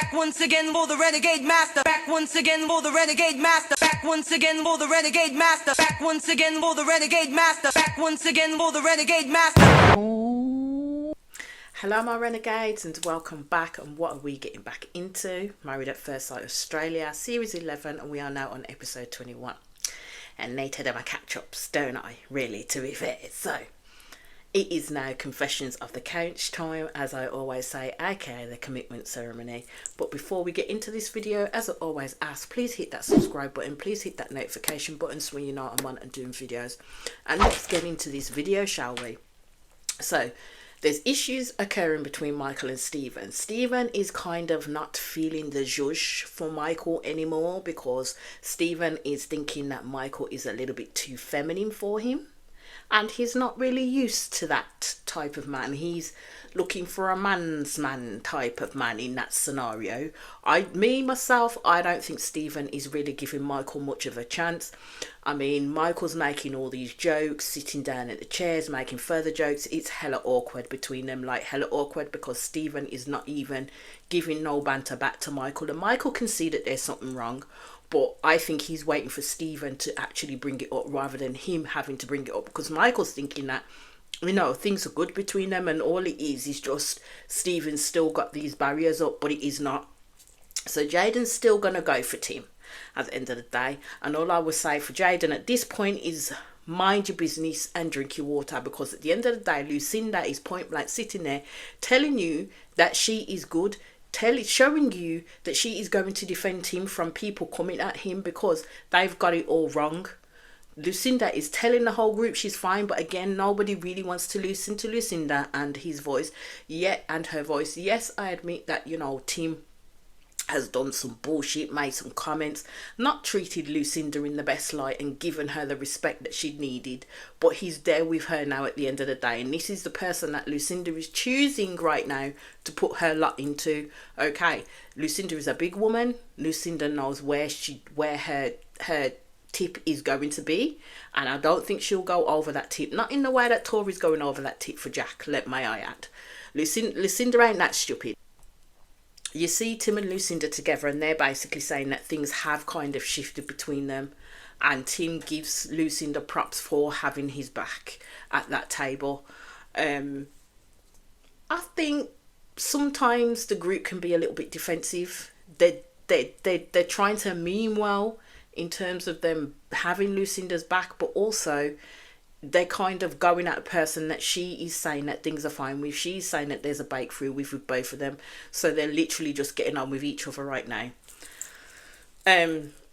Back once again for the renegade master. Back once again for the renegade master. Back once again for the renegade master. Back once again for the renegade master. Back once again for the renegade master. Hello my renegades and welcome back, and what are we getting back into? Married at First Sight Australia, series 11, and we are now on episode 21. And later them are catch-ups, don't I? Really, to be fair. So, it is now Confessions of the Couch time, as I always say, aka the commitment ceremony. But before we get into this video, as I always ask, please hit that subscribe button, please hit that notification button so you know I'm on and doing videos. And let's get into this video, shall we? So, there's issues occurring between Michael and Stephen. Stephen is kind of not feeling the zhuzh for Michael anymore because Stephen is thinking that Michael is a little bit too feminine for him. And he's not really used to that type of man. He's looking for a man's man type of man in that scenario. Myself, I don't think Stephen is really giving Michael much of a chance. I mean, Michael's making all these jokes, sitting down at the chairs, making further jokes. It's hella awkward between them, like hella awkward, because Stephen is not even giving no banter back to Michael. And Michael can see that there's something wrong. But I think he's waiting for Stephen to actually bring it up rather than him having to bring it up. Because Michael's thinking that, you know, things are good between them and all it is just Stephen's still got these barriers up, but it is not. So Jaden's still going to go for Tim at the end of the day. And all I would say for Jaden at this point is mind your business and drink your water. Because at the end of the day, Lucinda is point blank sitting there telling you that she is good, showing you that she is going to defend him from people coming at him because they've got it all wrong. Lucinda is telling the whole group she's fine, but again, nobody really wants to listen to Lucinda and his voice yet, and her voice. Yes, I admit that, you know, Tim has done some bullshit, made some comments, not treated Lucinda in the best light and given her the respect that she needed, but he's there with her now at the end of the day, and this is the person that Lucinda is choosing right now to put her lot into. Okay, Lucinda is a big woman. Lucinda knows where her tip is going to be, and I don't think she'll go over that tip, not in the way that Tori's going over that tip for Jack, let my eye add. Lucinda ain't that stupid. You see Tim and Lucinda together and they're basically saying that things have kind of shifted between them, and Tim gives Lucinda props for having his back at that table. I think sometimes the group can be a little bit defensive. They're trying to mean well in terms of them having Lucinda's back, but also they're kind of going at a person that she is saying that things are fine with. She's saying that there's a breakthrough with both of them. So they're literally just getting on with each other right now.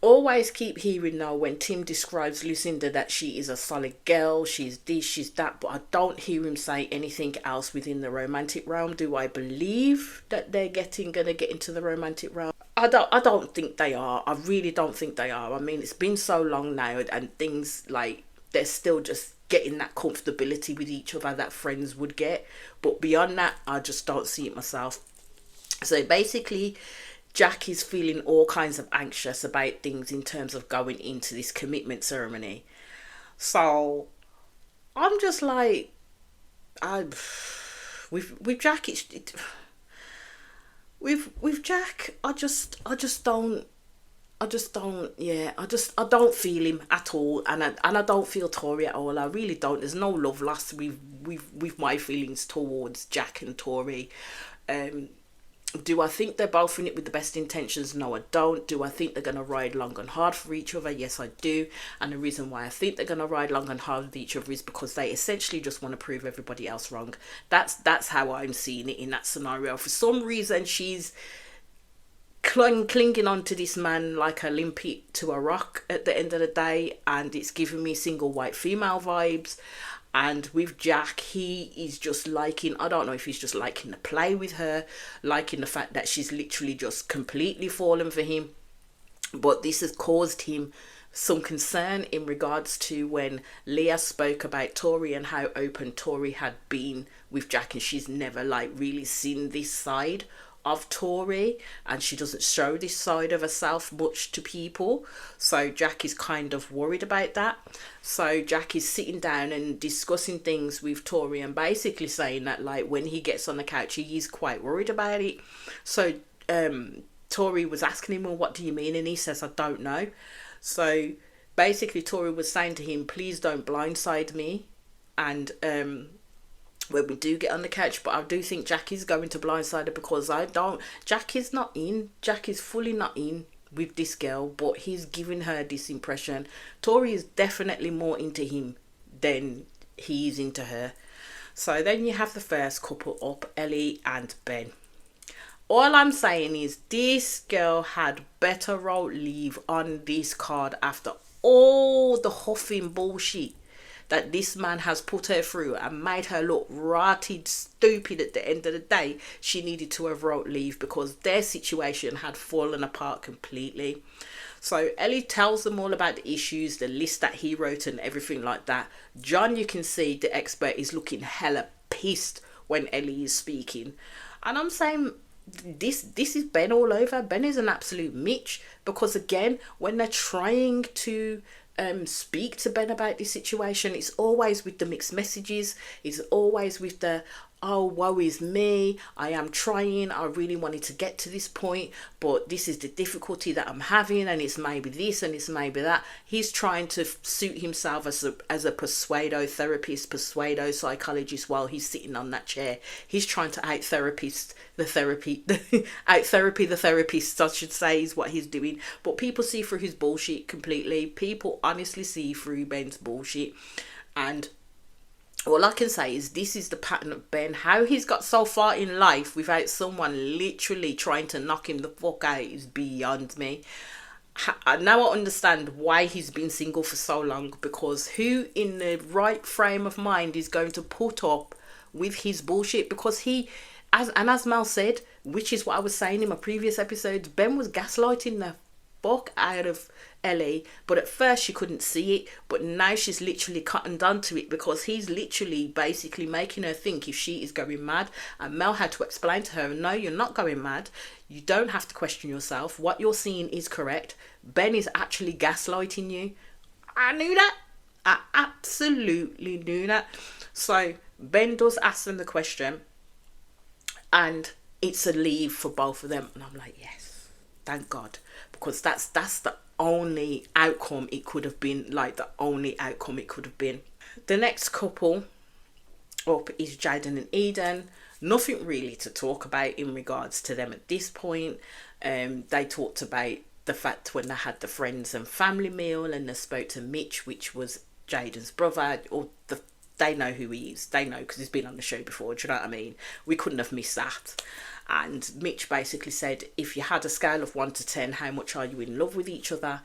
Always keep hearing though when Tim describes Lucinda that she is a solid girl, she's this, she's that, but I don't hear him say anything else within the romantic realm. Do I believe that they're gonna get into the romantic realm? I don't think they are. I really don't think they are. I mean, it's been so long now and things like they're still just getting that comfortability with each other that friends would get, but beyond that I just don't see it myself. So basically Jack is feeling all kinds of anxious about things in terms of going into this commitment ceremony. So I'm just like, with Jack with Jack I don't feel him at all, and I don't feel Tori at all. I really don't. There's no love lost with my feelings towards Jack and Tori. Do I think they're both in it with the best intentions? No, I don't. Do I think they're going to ride long and hard for each other? Yes, I do. And the reason why I think they're going to ride long and hard with each other is because they essentially just want to prove everybody else wrong. That's how I'm seeing it in that scenario. For some reason, she's clinging on to this man like a limpet to a rock at the end of the day, and it's giving me single white female vibes. And with Jack, he is just liking, I don't know if he's just liking the play with her, liking the fact that she's literally just completely fallen for him. But this has caused him some concern in regards to when Leah spoke about Tori and how open Tori had been with Jack, and she's never like really seen this side of Tori, and she doesn't show this side of herself much to people. So Jack is kind of worried about that. So Jack is sitting down and discussing things with Tori and basically saying that like when he gets on the couch he is quite worried about it. So Tori was asking him, well, what do you mean? And he says, I don't know. So basically Tori was saying to him, please don't blindside me. And when we do get on the couch, but I do think Jackie's going to blindside her, because Jackie's not in. Jackie's fully not in with this girl, but he's giving her this impression. Tori is definitely more into him than he is into her. So then you have the first couple up, Ellie and Ben. All I'm saying is this girl had better roll leave on this card after all the huffing bullshit that this man has put her through and made her look rotted stupid. At the end of the day, she needed to have wrote leave because their situation had fallen apart completely. So Ellie tells them all about the issues, the list that he wrote and everything like that. John, you can see the expert, is looking hella pissed when Ellie is speaking. And I'm saying, this is Ben all over. Ben is an absolute Mitch, because again, when they're trying to speak to Ben about this situation, it's always with the mixed messages. It's always with the, oh, woe is me, I am trying, I really wanted to get to this point, but this is the difficulty that I'm having, and it's maybe this and it's maybe that. He's trying to suit himself as a pseudo therapist, pseudo psychologist while he's sitting on that chair. He's trying to out therapy the therapist, I should say, is what he's doing. But people see through his bullshit completely. People honestly see through Ben's bullshit. And all I can say is this is the pattern of Ben. How he's got so far in life without someone literally trying to knock him the fuck out is beyond me. Now I understand why he's been single for so long, because who in the right frame of mind is going to put up with his bullshit? Because he, as Mel said, which is what I was saying in my previous episodes, Ben was gaslighting the fuck out of Ellie, but at first she couldn't see it, but now she's literally cottoned onto it, because he's literally basically making her think if she is going mad. And Mel had to explain to her, no, you're not going mad, you don't have to question yourself, what you're seeing is correct. Ben is actually gaslighting you. I knew that. I absolutely knew that. So Ben does ask them the question, and it's a leave for both of them, and I'm like, yes, thank God, because that's the only outcome it could have been. Like, the only outcome it could have been. The next couple up is Jaden and Eden. Nothing really to talk about in regards to them at this point. They talked about the fact when they had the friends and family meal, and they spoke to Mitch, which was Jaden's brother, or they know who he is. They know because he's been on the show before. Do you know what I mean? We couldn't have missed that. And Mitch basically said, if you had a scale of 1 to 10, how much are you in love with each other?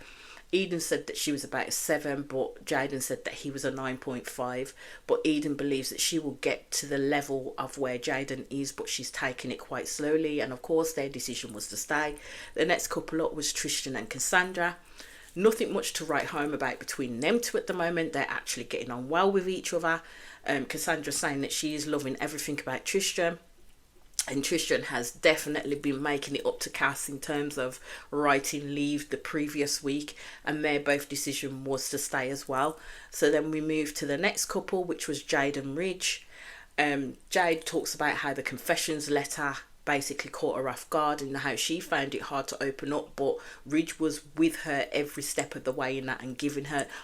Eden said that she was about a 7, but Jaden said that he was a 9.5. But Eden believes that she will get to the level of where Jaden is, but she's taking it quite slowly. And of course, their decision was to stay. The next couple up was Tristan and Cassandra. Nothing much to write home about between them two at the moment. They're actually getting on well with each other. Cassandra saying that she is loving everything about Tristan, and Tristan has definitely been making it up to Cass in terms of writing leave the previous week, and their both decision was to stay as well. So then we move to the next couple, which was Jade and Ridge. Jade talks about how the confessions letter basically caught her off guard and how she found it hard to open up, but Ridge was with her every step of the way in that, and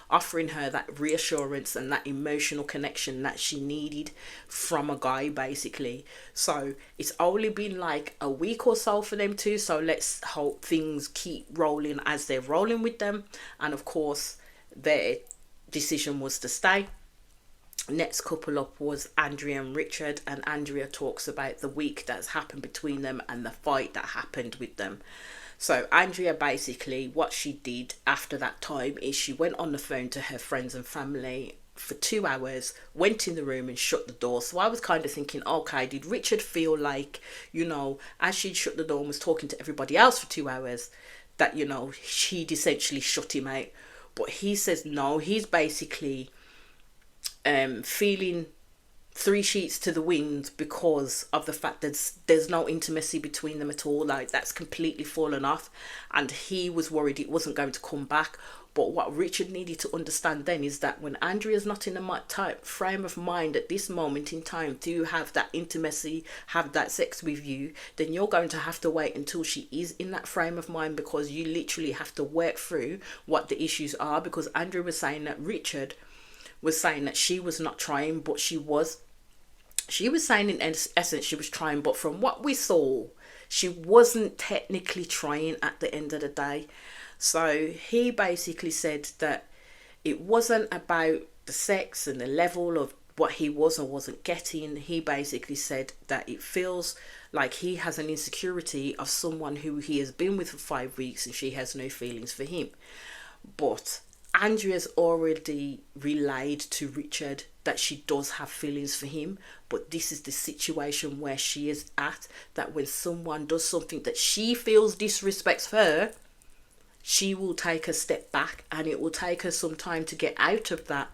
offering her that reassurance and that emotional connection that she needed from a guy, basically. So it's only been like a week or so for them two, so let's hope things keep rolling as they're rolling with them. And of course, their decision was to stay. Next couple up was Andrea and Richard, and Andrea talks about the week that's happened between them and the fight that happened with them. So Andrea basically, what she did after that time is she went on the phone to her friends and family for 2 hours, went in the room and shut the door. So I was kind of thinking, okay, did Richard feel like, you know, as she'd shut the door and was talking to everybody else for 2 hours, that, you know, she'd essentially shut him out? But he says no, he's basically feeling three sheets to the wind because of the fact that there's no intimacy between them at all. Like, that's completely fallen off, and he was worried it wasn't going to come back. But what Richard needed to understand then is that when Andrea's not in a type frame of mind at this moment in time to have that intimacy, have that sex with you, then you're going to have to wait until she is in that frame of mind, because you literally have to work through what the issues are. Because Andrea was saying that Richard was saying that she was not trying, but she was. She was saying in essence she was trying, but from what we saw, she wasn't technically trying at the end of the day. So he basically said that it wasn't about the sex and the level of what he was or wasn't getting. He basically said that it feels like he has an insecurity of someone who he has been with for 5 weeks and she has no feelings for him. But Andrea's already relayed to Richard that she does have feelings for him, but this is the situation where she is at, that when someone does something that she feels disrespects her, she will take a step back, and it will take her some time to get out of that,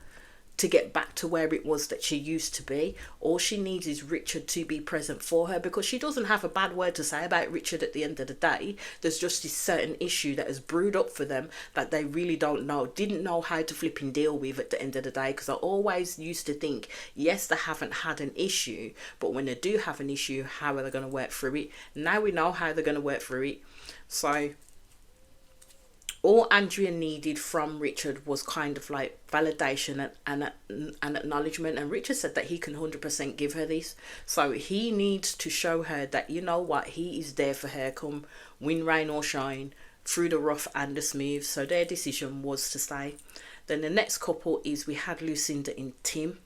to get back to where it was that she used to be. All she needs is Richard to be present for her, because she doesn't have a bad word to say about Richard at the end of the day. There's just this certain issue that has brewed up for them that they really didn't know how to flipping deal with at the end of the day. Because I always used to think, yes, they haven't had an issue, but when they do have an issue, how are they going to work through it? Now we know how they're going to work through it. So all Andrea needed from Richard was kind of like validation and acknowledgement. And Richard said that he can 100% give her this. So he needs to show her that, you know what, he is there for her come wind, rain or shine, through the rough and the smooth. So their decision was to stay. Then the next couple is we had Lucinda and Tim.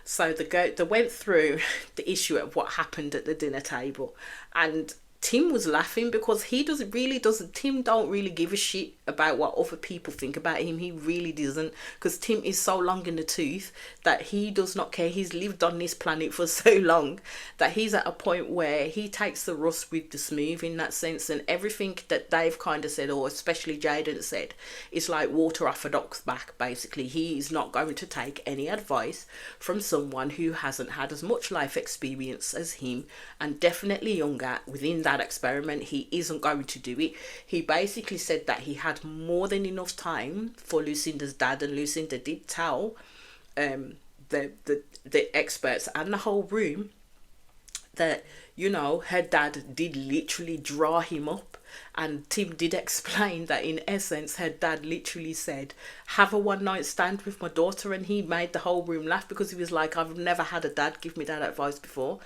So they went through the issue of what happened at the dinner table, and Tim was laughing because Tim don't really give a shit about what other people think about him. He really doesn't, because Tim is so long in the tooth that he does not care. He's lived on this planet for so long that he's at a point where he takes the rough with the smooth in that sense, and everything that they've kind of said, or especially Jaden said, is like water off a duck's back. Basically, he is not going to take any advice from someone who hasn't had as much life experience as him, and definitely younger within that experiment. He isn't going to do it. He basically said that he had more than enough time for Lucinda's dad, and Lucinda did tell the experts and the whole room that, you know, her dad did literally draw him up. And Tim did explain that in essence her dad literally said, have a one night stand with my daughter, and he made the whole room laugh because he was like, I've never had a dad give me that advice before.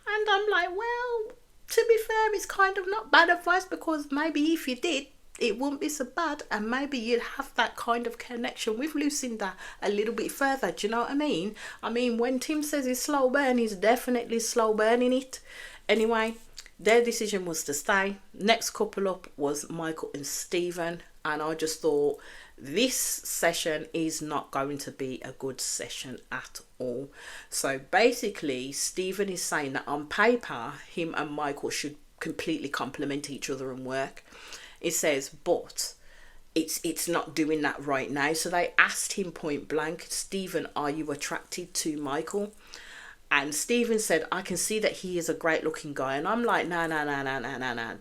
And I'm like, well, to be fair, it's kind of not bad advice, because maybe if you did, it wouldn't be so bad, and maybe you'd have that kind of connection with Lucinda a little bit further. Do you know what I mean? I mean, when Tim says he's slow burn, he's definitely slow burning it. Anyway, their decision was to stay. Next couple up was Michael and Stephen, and I just thought, this session is not going to be a good session at all. So basically, Stephen is saying that on paper, him and Michael should completely complement each other and work. It says, but it's not doing that right now. So they asked him point blank, Stephen, are you attracted to Michael? And Stephen said, I can see that he is a great looking guy. And I'm like, no.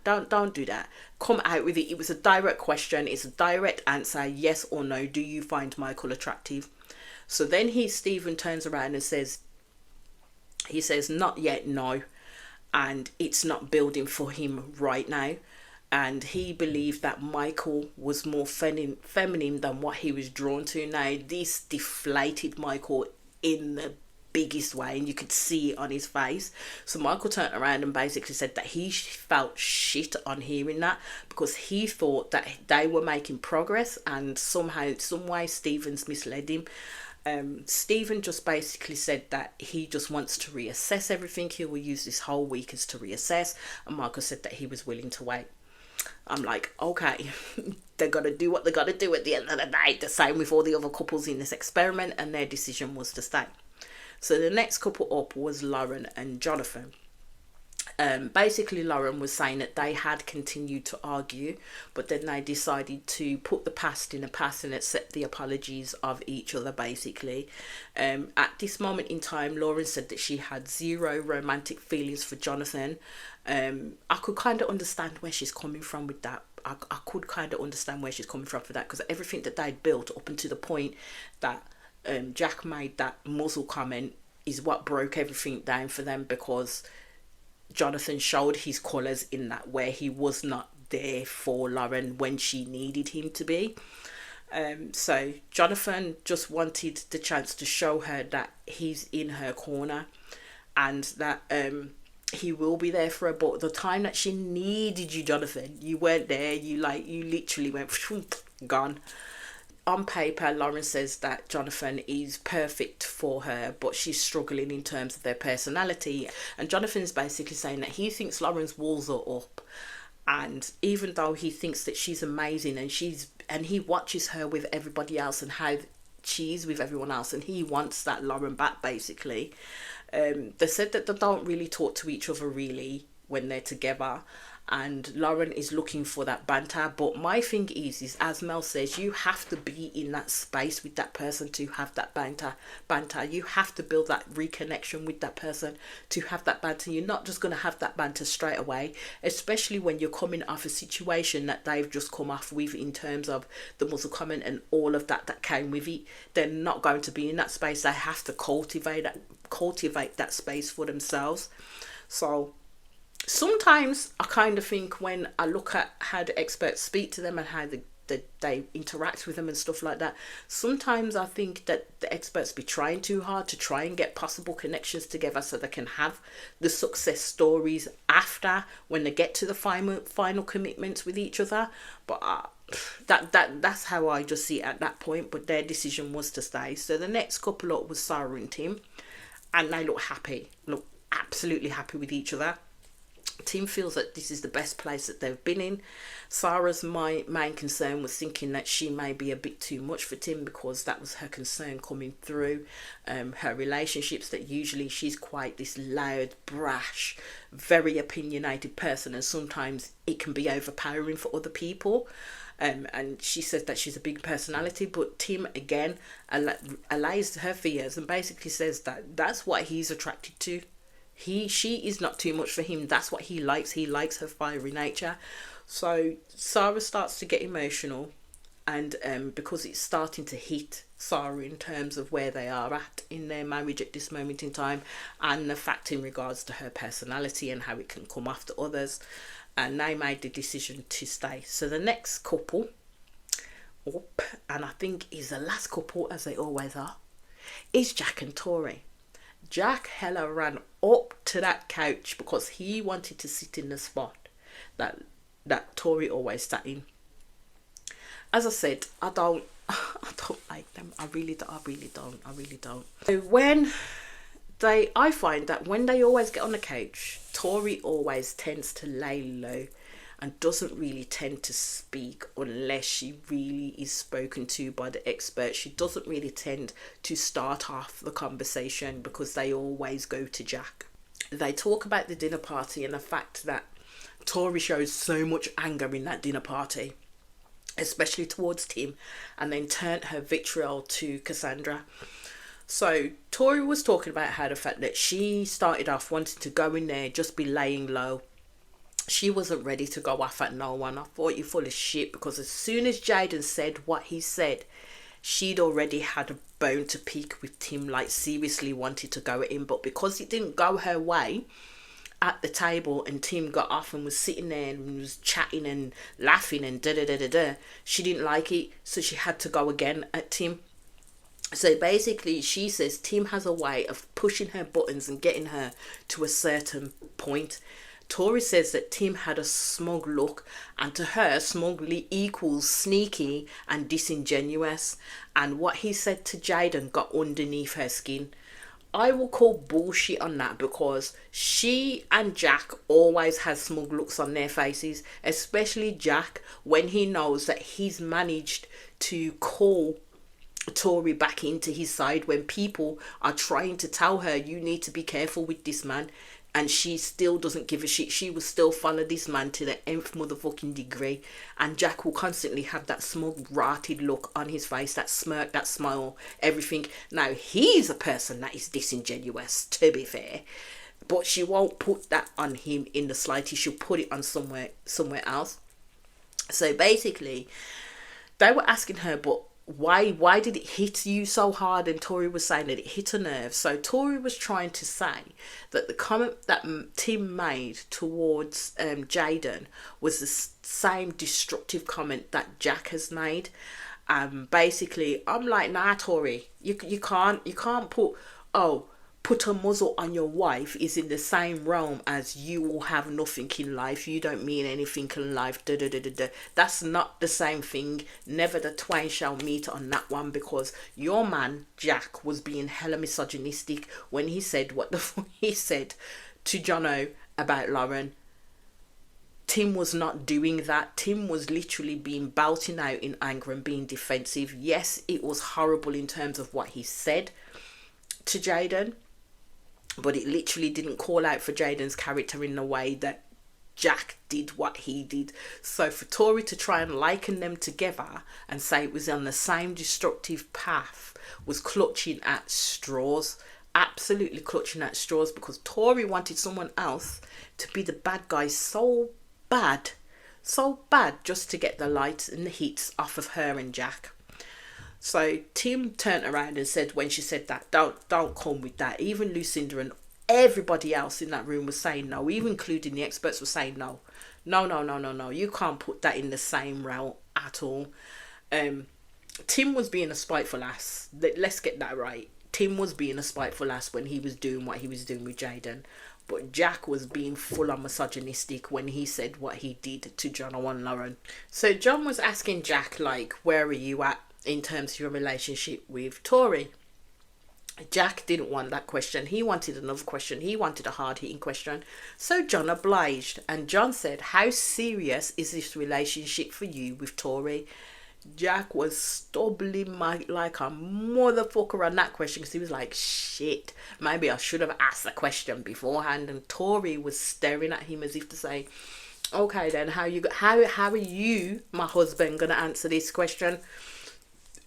Don't do that. Come out with it. It was a direct question. It's a direct answer. Yes or no. Do you find Michael attractive? So then Stephen turns around and says, not yet, no. And it's not building for him right now. And he believed that Michael was more feminine than what he was drawn to. Now, this deflated Michael in the biggest way, and you could see it on his face. So Michael turned around and basically said that he felt shit on hearing that, because he thought that they were making progress, and somehow, some way, Stephen's misled him. Stephen just basically said that he just wants to reassess everything. He will use this whole week as to reassess, and Michael said that he was willing to wait. I'm like, okay, they're going to do what they got to do at the end of the day. The same with all the other couples in this experiment, and their decision was to stay. So the next couple up was Lauren and Jonathan. Basically, Lauren was saying that they had continued to argue, but then they decided to put the past in the past and accept the apologies of each other, basically. At this moment in time, Lauren said that she had zero romantic feelings for Jonathan. I could kind of understand where she's coming from with that. I could kind of understand where she's coming from for that, because everything that they'd built up until the point that Jack made that muzzle comment is what broke everything down for them, because Jonathan showed his colours in that, where he was not there for Lauren when she needed him to be. So Jonathan just wanted the chance to show her that he's in her corner, and that he will be there for her. But the time that she needed you, Jonathan, you weren't there. You literally went gone. On paper, Lauren says that Jonathan is perfect for her, but she's struggling in terms of their personality. And Jonathan's basically saying that he thinks Lauren's walls are up. And even though he thinks that she's amazing, and he watches her with everybody else and how she is with everyone else, and he wants that Lauren back, basically. They said that they don't really talk to each other really when they're together, and Lauren is looking for that banter. But my thing is as Mel says, you have to be in that space with that person to have that banter. You have to build that reconnection with that person to have that banter. You're not just going to have that banter straight away, especially when you're coming off a situation that they've just come off with, in terms of the muzzle comment and all of that came with it. They're not going to be in that space. They have to cultivate that space for themselves. So sometimes I kind of think, when I look at how the experts speak to them and how they interact with them and stuff like that, sometimes I think that the experts be trying too hard to try and get possible connections together so they can have the success stories after, when they get to the final commitments with each other. But that's how I just see it at that point. But their decision was to stay. So the next couple up was Sarah and Tim, and they look absolutely happy with each other. Tim feels that this is the best place that they've been in. Sarah's main concern was thinking that she may be a bit too much for Tim, because that was her concern coming through her relationships, that usually she's quite this loud, brash, very opinionated person, and sometimes it can be overpowering for other people. And she says that she's a big personality, but Tim again allays her fears and basically says that that's what he's attracted to. She is not too much for him. That's what he likes. He likes her fiery nature. So Sarah starts to get emotional, and because it's starting to hit Sarah in terms of where they are at in their marriage at this moment in time, and the fact in regards to her personality and how it can come off to others, and they made the decision to stay. So the next couple up, and I think is the last couple, as they always are, is Jack and Tori. Jack hella ran up to that couch because he wanted to sit in the spot that Tori always sat in. As I said, I don't like them. I really don't. So I find that when they always get on the couch, Tori always tends to lay low and doesn't really tend to speak unless she really is spoken to by the expert. She doesn't really tend to start off the conversation because they always go to Jack. They talk about the dinner party and the fact that Tori shows so much anger in that dinner party, especially towards Tim, and then turned her vitriol to Cassandra. So Tori was talking about how the fact that she started off wanting to go in there, just be laying low. She wasn't ready to go off at no one. I thought, you're full of shit, because as soon as Jaden said what he said, she'd already had a bone to pick with Tim, like seriously wanted to go at him. But because it didn't go her way at the table and Tim got off and was sitting there and was chatting and laughing and da-da-da-da-da, she didn't like it, so she had to go again at Tim. So basically, she says Tim has a way of pushing her buttons and getting her to a certain point. Tori says that Tim had a smug look, and to her, smugly equals sneaky and disingenuous. And what he said to Jaden got underneath her skin. I will call bullshit on that, because she and Jack always has smug looks on their faces, especially Jack, when he knows that he's managed to call Tori back into his side when people are trying to tell her, you need to be careful with this man. and she still doesn't give a shit. She will still follow this man to the nth motherfucking degree. And Jack will constantly have that smug, rotted look on his face, that smirk, that smile, everything. Now, he's a person that is disingenuous, to be fair. But she won't put that on him in the slightest. She'll put it on somewhere else. So basically, they were asking her, but why did it hit you so hard? And Tori was saying that it hit a nerve. So Tori was trying to say that the comment that Tim made towards Jaden was the same destructive comment that Jack has made. Basically, I'm like, nah, Tori, you can't put a muzzle on your wife is in the same realm as you will have nothing in life. You don't mean anything in life. That's not the same thing. Never the twain shall meet on that one, because your man, Jack, was being hella misogynistic when he said what the fuck he said to Jono about Lauren. Tim was not doing that. Tim was literally belting out in anger and being defensive. Yes, it was horrible in terms of what he said to Jaden, but it literally didn't call out for Jaden's character in the way that Jack did what he did. So for Tori to try and liken them together and say it was on the same destructive path was clutching at straws. Absolutely clutching at straws, because Tori wanted someone else to be the bad guy so bad just to get the light and the heat off of her and Jack. So Tim turned around and said, when she said that, don't come with that. Even Lucinda and everybody else in that room was saying no, even including the experts were saying no. You can't put that in the same realm at all. Tim was being a spiteful ass. Let's get that right. Tim was being a spiteful ass when he was doing what he was doing with Jaden. But Jack was being full on misogynistic when he said what he did to John and Lauren. So John was asking Jack, like, where are you at in terms of your relationship with Tori? Jack didn't want that question. He wanted another question. He wanted a hard-hitting question. So John obliged. And John said, how serious is this relationship for you with Tori? Jack was stumbling like a motherfucker on that question, because he was like, shit, maybe I should have asked the question beforehand. And Tori was staring at him as if to say, okay then, how are you, my husband, gonna answer this question?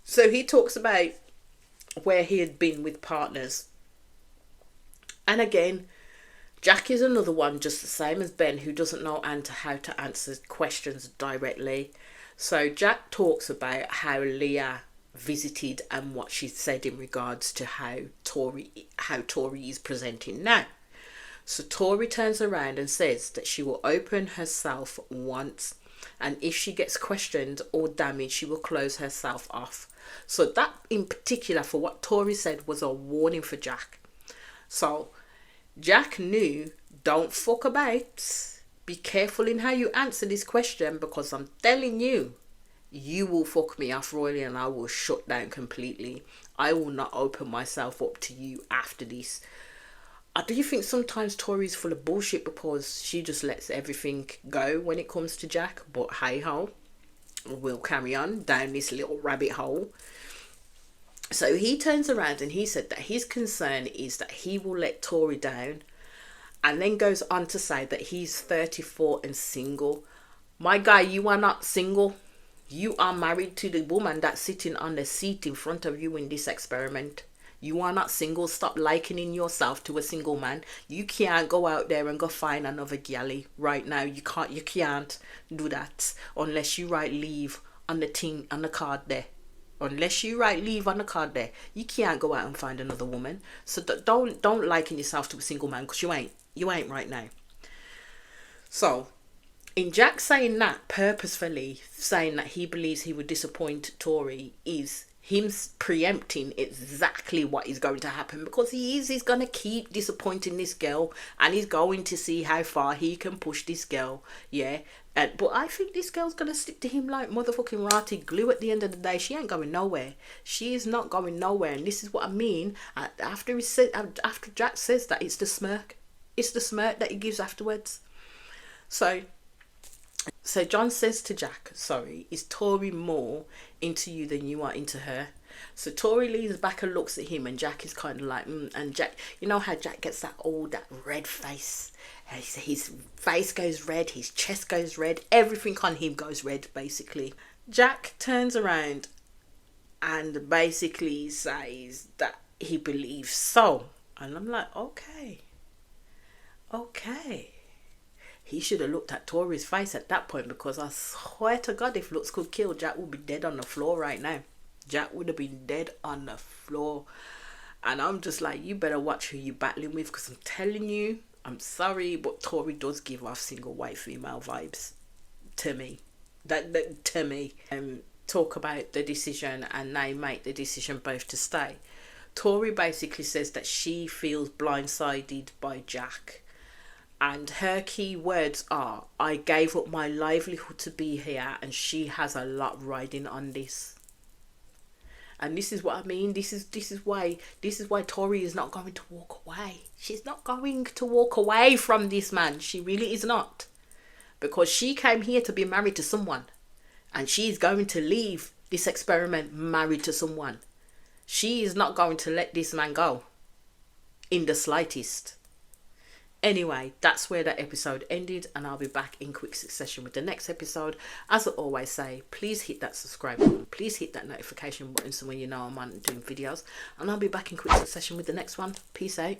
So he talks about where he had been with partners. And again, Jack is another one, just the same as Ben, who doesn't know how to answer questions directly. So Jack talks about how Leah visited and what she said in regards to how Tori is presenting now. So Tori turns around and says that she will open herself once, and if she gets questioned or damaged, she will close herself off. So that in particular, for what Tori said, was a warning for Jack. So Jack knew, don't fuck about. Be careful in how you answer this question, because I'm telling you, you will fuck me off royally and I will shut down completely. I will not open myself up to you after this. Do you think sometimes Tori's full of bullshit because she just lets everything go when it comes to Jack? But hey ho, we'll carry on down this little rabbit hole. So he turns around and he said that his concern is that he will let Tori down, and then goes on to say that he's 34 and single. My guy, you are not single. You are married to the woman that's sitting on the seat in front of you in this experiment. You are not single. Stop likening yourself to a single man. You can't go out there and go find another galley right now. You can't do that unless you write leave on the card there. Unless you write leave on the card there, you can't go out and find another woman. So don't liken yourself to a single man, because you ain't right now. So in Jack saying that, purposefully saying that he believes he would disappoint Tori, is him preempting exactly what is going to happen, because he's going to keep disappointing this girl, and he's going to see how far he can push this girl. But I think this girl's going to stick to him like motherfucking rotted glue at the end of the day. She ain't going nowhere. She is not going nowhere. And this is what I mean. After Jack says that, it's the smirk. It's the smirk that he gives afterwards. So John says to Jack, sorry, is Tori more into you than you are into her? So Tori leans back and looks at him, and Jack is kind of like, and Jack, you know how Jack gets that red face? His face goes red, his chest goes red, everything on him goes red, basically. Jack turns around and basically says that he believes so. And I'm like, okay. He should have looked at Tori's face at that point, because I swear to God, if looks could kill, Jack would be dead on the floor right now. Jack would have been dead on the floor. And I'm just like, you better watch who you're battling with, because I'm telling you, I'm sorry, but Tori does give off single white female vibes to me. That to me. Talk about the decision, and they make the decision both to stay. Tori basically says that she feels blindsided by Jack. And her key words are, I gave up my livelihood to be here, and she has a lot riding on this. And this is what I mean. This is why Tori is not going to walk away. She's not going to walk away from this man. She really is not. Because she came here to be married to someone. And she's going to leave this experiment married to someone. She is not going to let this man go. In the slightest. Anyway, that's where that episode ended, and I'll be back in quick succession with the next episode. As I always say, please hit that subscribe button. Please hit that notification button so when you know I'm on doing videos. And I'll be back in quick succession with the next one. Peace out.